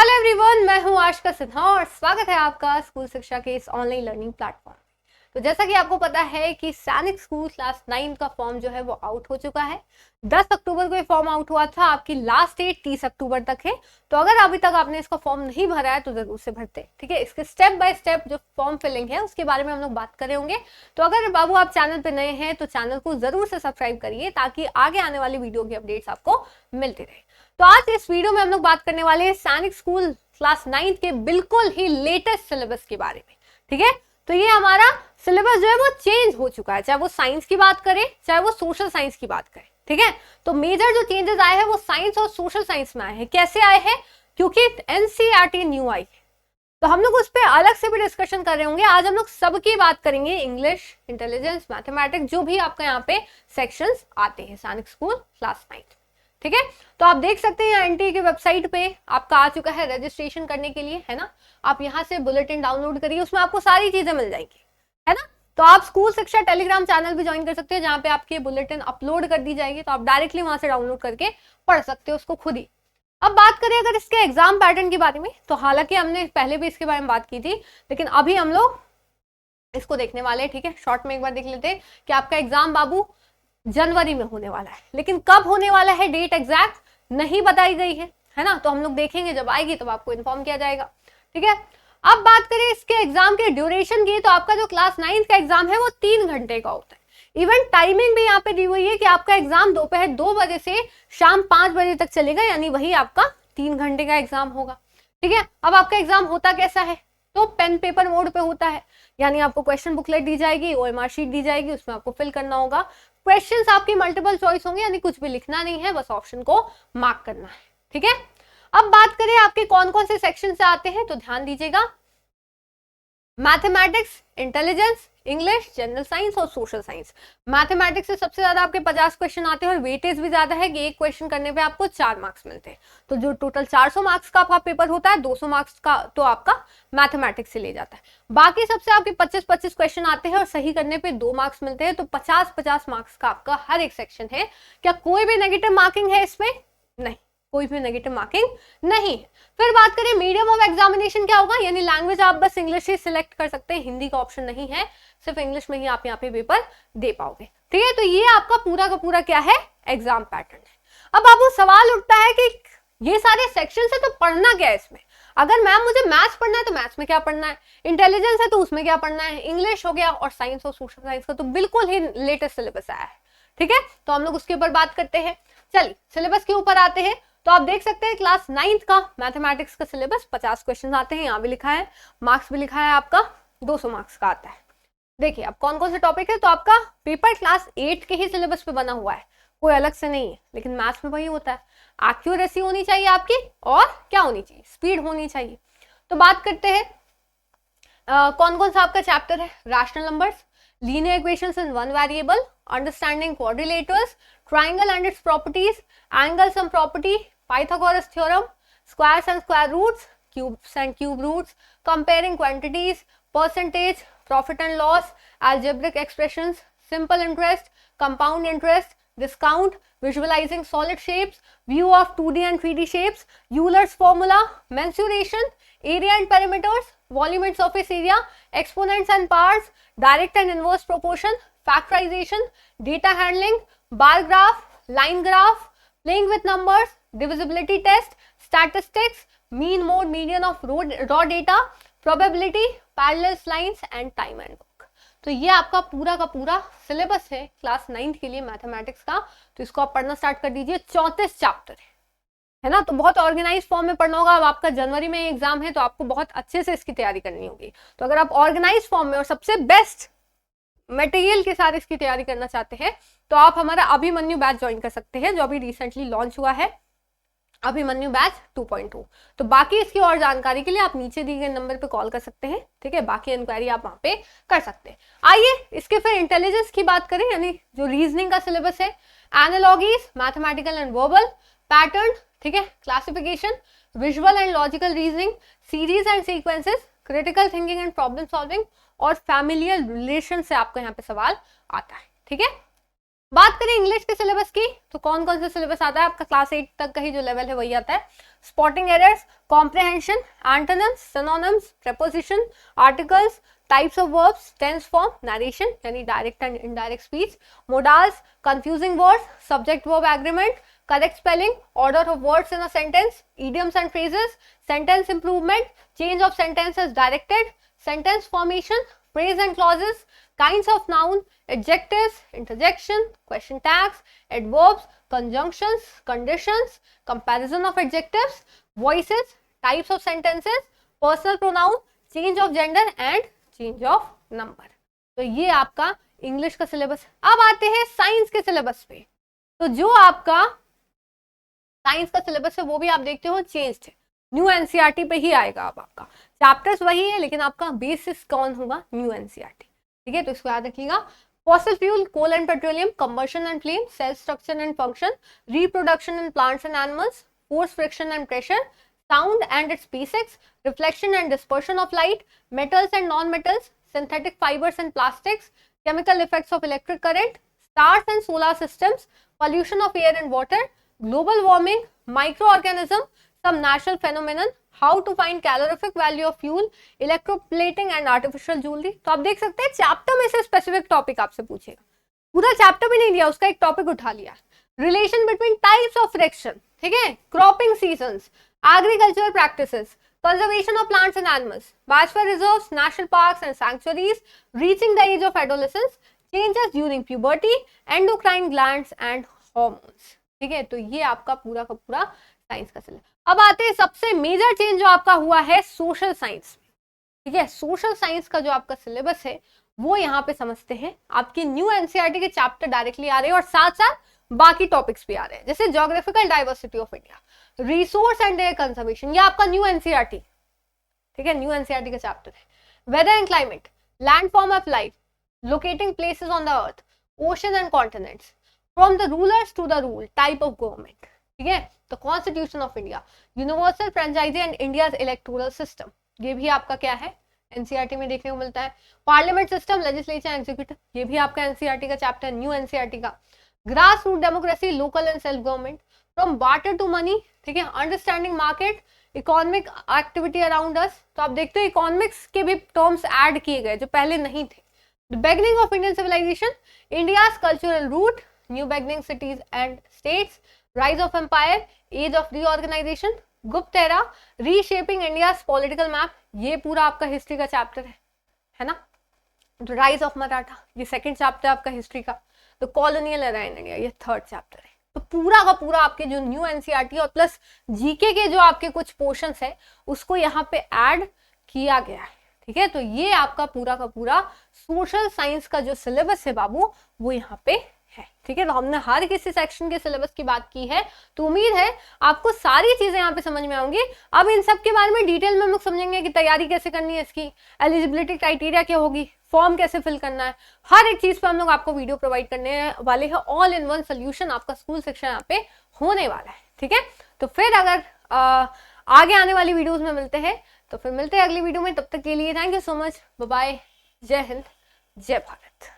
Hello everyone, मैं हूं आशिका सिन्हा और स्वागत है आपका स्कूल शिक्षा के इस ऑनलाइन लर्निंग प्लेटफॉर्म। तो जैसा कि आपको पता है कि सैनिक स्कूल क्लास 9 का फॉर्म जो है वो आउट हो चुका है। 10 अक्टूबर को ये फॉर्म आउट हुआ था। आपकी लास्ट डेट 30 अक्टूबर तक है। तो अगर अभी तक आपने इसका फॉर्म नहीं भरा है तो जरूर से भरते, ठीक है। इसके स्टेप बाय स्टेप जो फॉर्म फिलिंग है उसके बारे में हम लोग बात कर रहे होंगे। तो अगर बाबू आप चैनल पे नए हैं तो चैनल को जरूर से सब्सक्राइब करिए ताकि आगे आने वाली वीडियो की अपडेट्स आपको मिलती रहे। तो आज इस वीडियो में हम लोग बात करने वाले हैं सैनिक स्कूल क्लास 9 के बिल्कुल ही लेटेस्ट सिलेबस के बारे में, ठीक है। तो ये हमारा सिलेबस जो है वो चेंज हो चुका है, चाहे वो साइंस की बात करें चाहे वो सोशल साइंस की बात करें, ठीक है। तो मेजर जो चेंजेस आए हैं वो साइंस और सोशल साइंस में आए हैं। कैसे आए हैं? क्योंकि एनसीईआरटी न्यू आई है, तो हम लोग उस पर अलग से भी डिस्कशन कर रहे होंगे। आज हम लोग सबकी बात करेंगे, इंग्लिश, इंटेलिजेंस, मैथमेटिक्स, जो भी आपका यहाँ पे सेक्शंस आते हैं सैनिक स्कूल क्लास 9, ठीक है। तो आप देख सकते हैं एनटीए की वेबसाइट पे आपका आ चुका है रजिस्ट्रेशन करने के लिए, है ना। आप यहाँ से बुलेटिन डाउनलोड करिए, उसमें आपको सारी चीजें मिल जाएंगी, है ना। तो आप स्कूल शिक्षा टेलीग्राम चैनल भी ज्वाइन कर सकते हैं जहाँ पे आपके बुलेटिन अपलोड कर दी जाएगी, तो आप डायरेक्टली वहां से डाउनलोड करके पढ़ सकते हो उसको खुद ही। अब बात करें अगर इसके एग्जाम पैटर्न के बारे में, तो हालांकि हमने पहले भी इसके बारे में बात की थी, लेकिन अभी हम लोग इसको देखने वाले हैं, ठीक है। शॉर्ट में एक बार देख लेते हैं कि आपका एग्जाम बाबू जनवरी में होने वाला है, लेकिन कब होने वाला है डेट एग्जैक्ट नहीं बताई गई है ना। तो हम लोग देखेंगे, जब आएगी तब आपको इन्फॉर्म किया जाएगा, ठीक है। अब बात करें इसके एग्जाम के ड्यूरेशन की, तो आपका जो क्लास 9 का एग्जाम है वो 3 घंटे का होता है। इवन टाइमिंग भी यहाँ पे दी हुई है कि आपका एग्जाम दोपहर 2 बजे से शाम 5 बजे तक चलेगा, यानी वही आपका 3 घंटे का एग्जाम होगा, ठीक है। अब आपका एग्जाम होता कैसा है? तो पेन पेपर मोड पे होता है, यानी आपको क्वेश्चन बुकलेट दी जाएगी, ओएमआर शीट दी जाएगी, उसमें आपको फिल करना होगा। क्वेश्चंस आपकी मल्टीपल चॉइस होंगे, यानी कुछ भी लिखना नहीं है, बस ऑप्शन को मार्क करना है, ठीक है। अब बात करें आपके कौन कौन से सेक्शन से आते हैं, तो ध्यान दीजिएगा, mathematics, intelligence, English, general science और सोशल साइंस। मैथमेटिक्स से सबसे ज्यादा आपके 50 क्वेश्चन आते हैं और वेटेज भी ज्यादा है कि एक क्वेश्चन करने पे आपको 4 मार्क्स मिलते हैं। तो जो टोटल 400 मार्क्स का आपका पेपर होता है, 200 मार्क्स का तो आपका मैथमेटिक्स से ले जाता है। बाकी सबसे आपके 25-25 क्वेश्चन आते हैं और सही करने पे 2 मार्क्स मिलते हैं। तो 50-50 मार्क्स का आपका हर एक सेक्शन है। क्या कोई भी नेगेटिव मार्किंग है इसमें? नहीं, कोई भी नेगेटिव मार्किंग नहीं है। फिर बात करें मीडियम ऑफ एग्जामिनेशन क्या होगा, यानी लैंग्वेज आप बस इंग्लिश ही सिलेक्ट कर सकते हैं, हिंदी का ऑप्शन नहीं है, सिर्फ इंग्लिश में ही आप यहाँ पे पेपर दे पाओगे, ठीक है। तो ये आपका पूरा का पूरा क्या है, एग्जाम पैटर्न है। अब आपको सवाल उठता है कि ये सारे सेक्शन है तो पढ़ना क्या है इसमें? अगर मैम मुझे मैथ्स पढ़ना है तो मैथ्स में क्या पढ़ना है, इंटेलिजेंस है तो उसमें क्या पढ़ना है, इंग्लिश हो गया, और साइंस और सोशल साइंस का तो बिल्कुल ही लेटेस्ट सिलेबस आया है, ठीक है। तो हम लोग उसके ऊपर बात करते हैं। चलिए सिलेबस के ऊपर आते हैं। तो आप देख सकते हैं क्लास 9 का मैथमेटिक्स का सिलेबस 50 क्वेश्चन आते हैं, यहाँ भी लिखा है, मार्क्स भी लिखा है आपका 200 मार्क्स का आता है। देखिए अब कौन कौन से टॉपिक है, तो आपका पेपर क्लास 8 के ही सिलेबस पे बना हुआ है, कोई अलग से नहीं है, लेकिन मैथ्स में वही होता है, एक्यूरेसी होनी चाहिए आपकी और क्या होनी चाहिए, स्पीड होनी चाहिए। तो बात करते हैं कौन कौन सा आपका चैप्टर है, rational numbers, linear equations in one variable, understanding quadrilaterals, triangle and its properties, angle sum property, Pythagoras theorem, squares and square roots, cubes and cube roots, comparing quantities, percentage, profit and loss, algebraic expressions, simple interest, compound interest, discount, visualizing solid shapes, view of 2D and 3D shapes, Euler's formula, mensuration, area and perimeters, volume and surface area, exponents and powers, direct and inverse proportion, factorization, data handling, bar graph, line graph, playing with numbers, divisibility test, statistics, mean, mode, median of raw data, probability, parallel lines and time and work। तो ये आपका पूरा का पूरा syllabus है class 9 के लिए mathematics का। तो इसको आप पढ़ना स्टार्ट कर दीजिए। 34 चैप्टर है ना, तो बहुत ऑर्गेनाइज फॉर्म में पढ़ना होगा। अब आपका जनवरी में एग्जाम है तो आपको बहुत अच्छे से इसकी तैयारी करनी होगी। तो अगर आप ऑर्गेनाइज फॉर्म में और सबसे बेस्ट मटेरियल के साथ इसकी तैयारी करना चाहते हैं तो आप हमारा अभिमन्यु बैच ज्वाइन कर सकते हैं, जो अभी रिसेंटली लॉन्च हुआ है, अभिमन्यु बैच 2.2। तो बाकी इसकी और जानकारी के लिए आप नीचे दिए गए नंबर पे कॉल कर सकते हैं, ठीक है। बाकी इंक्वायरी आप वहां पे कर सकते हैं। आइए इसके फिर इंटेलिजेंस की बात करें, यानी जो रीजनिंग का सिलेबस है, analogies, mathematical and verbal, pattern, ठीक है, classification, visual and logical reasoning, series and sequences, critical thinking and problem solving और फैमिलियर रिलेशन से आपको यहाँ पे सवाल आता है, ठीक है। बात करें इंग्लिश के सिलेबस की, तो कौन कौन सा सिलेबस आता है आपका, क्लास 8 तक का ही जो लेवल है वही आता है। Spotting errors, comprehension, antonyms, synonyms, preposition, articles, types of verbs, tense form, narration यानी direct and indirect speech, modals, confusing words, subject verb agreement, correct spelling, order of words in a sentence, idioms and phrases, sentence improvement, change of sentences directed, sentence formation, phrase and clauses, kinds of noun, adjectives, interjection, question tags, adverbs, conjunctions, conditions, comparison of adjectives, voices, types of sentences, personal pronoun, change of gender and change of number। तो ये आपका English का syllabus. अब आते हैं science के syllabus पे। तो जो आपका साइंस का सिलेबस है वो भी आप देखते हो चेंज है, न्यू एनसीईआरटी पे ही आएगा। अब आपका चैप्टर्स वही है लेकिन आपका बेसिस कौन होगा, न्यू एनसीईआरटी। ठीक है, तो इसको याद रखिएगा। Fossil fuel, coal and petroleum, combustion and flame, cell structure and function, reproduction in plants and animals, force, friction and pressure, sound and its basics, reflection and dispersion of light, metals and non-metals, synthetic fibers and plastics, chemical effects of electric current, stars and solar systems, pollution of air and water, global warming, microorganism, some natural phenomenon, how to find calorific value of fuel, electroplating and artificial jewelry। तो आप देख सकते हैं chapter में से specific topic आपसे पूछेगा, पूरा चैप्टर भी नहीं लिया, उसका एक टॉपिक उठा लिया। Relation between types of friction, ठीक है, cropping seasons, agricultural practices, conservation of plants and animals, biosphere reserves, national parks and sanctuaries, reaching the age of adolescence, changes during puberty, endocrine glands and hormones। ठीक है, तो ये आपका पूरा का पूरा साइंस का सिलेबस। अब आते हैं सबसे मेजर चेंज जो आपका हुआ है सोशल साइंस में। ठीक है, सोशल साइंस का जो आपका सिलेबस है वो यहाँ पे समझते हैं। आपकी न्यू एनसीईआरटी के चैप्टर डायरेक्टली आ रहे हैं और साथ साथ बाकी टॉपिक्स भी आ रहे हैं, जैसे geographical diversity of India, resource and air conservation, ये आपका न्यू एनसीईआरटी। ठीक है, न्यू एनसीईआरटी का चैप्टर है। Weather and climate, land form of life, locating places on the earth, ocean and continents, from the rulers to the rule, type of government. ठीक है, the constitution of India, universal franchise and India's electoral system, ये भी आपका क्या है, NCERT में देखने को मिलता है। पार्लियामेंट सिस्टम, लेजिस्लेचर, एग्जीक्यूटिव, ये भी आपका एनसीईआरटी का चैप्टर, न्यू एनसीईआरटी का। Grass root democracy, local and self government, from barter to money, ठीक है, understanding market, economic activity around us. तो आप देखते हो इकोनॉमिक्स के भी टर्म्स ऐड किए गए जो पहले नहीं थे। The beginning of Indian civilization, India's cultural root, new beginning cities and states, rise of empire, age of reorganization, Gupta era, reshaping India's political map, ये पूरा आपका हिस्ट्री का चैप्टर है ना। राइज ऑफ मराठा, ये सेकंड चैप्टर आपका हिस्ट्री का। तो कॉलोनियल एरा इन इंडिया, ये थर्ड चैप्टर है। तो पूरा का पूरा आपके जो न्यू एनसीईआरटी और प्लस जीके के जो आपके कुछ पोर्शंस है उसको यहाँ पे ऐड किया गया है। ठीक है, तो ये आपका पूरा का पूरा सोशल साइंस का जो सिलेबस है बाबू वो यहाँ पे है। ठीक है, तो हमने हर किसी सेक्शन के सिलेबस की बात की है, तो उम्मीद है आपको सारी चीजें यहाँ पे समझ में आऊंगी। अब इन सब के बारे में डिटेल में हम लोग समझेंगे कि तैयारी कैसे करनी है, इसकी एलिजिबिलिटी क्राइटेरिया क्या होगी, फॉर्म कैसे फिल करना है, हर एक चीज पे हम लोग आपको वीडियो प्रोवाइड करने वाले हैं। ऑल इन वन सोल्यूशन आपका स्कूल सेक्शन यहाँ पे होने वाला है। ठीक है, तो फिर अगर आगे आने वाली वीडियोस में मिलते हैं तो फिर मिलते हैं अगली वीडियो में। तब तक के लिए thank you so much, bye bye, जय हिंद, जय भारत।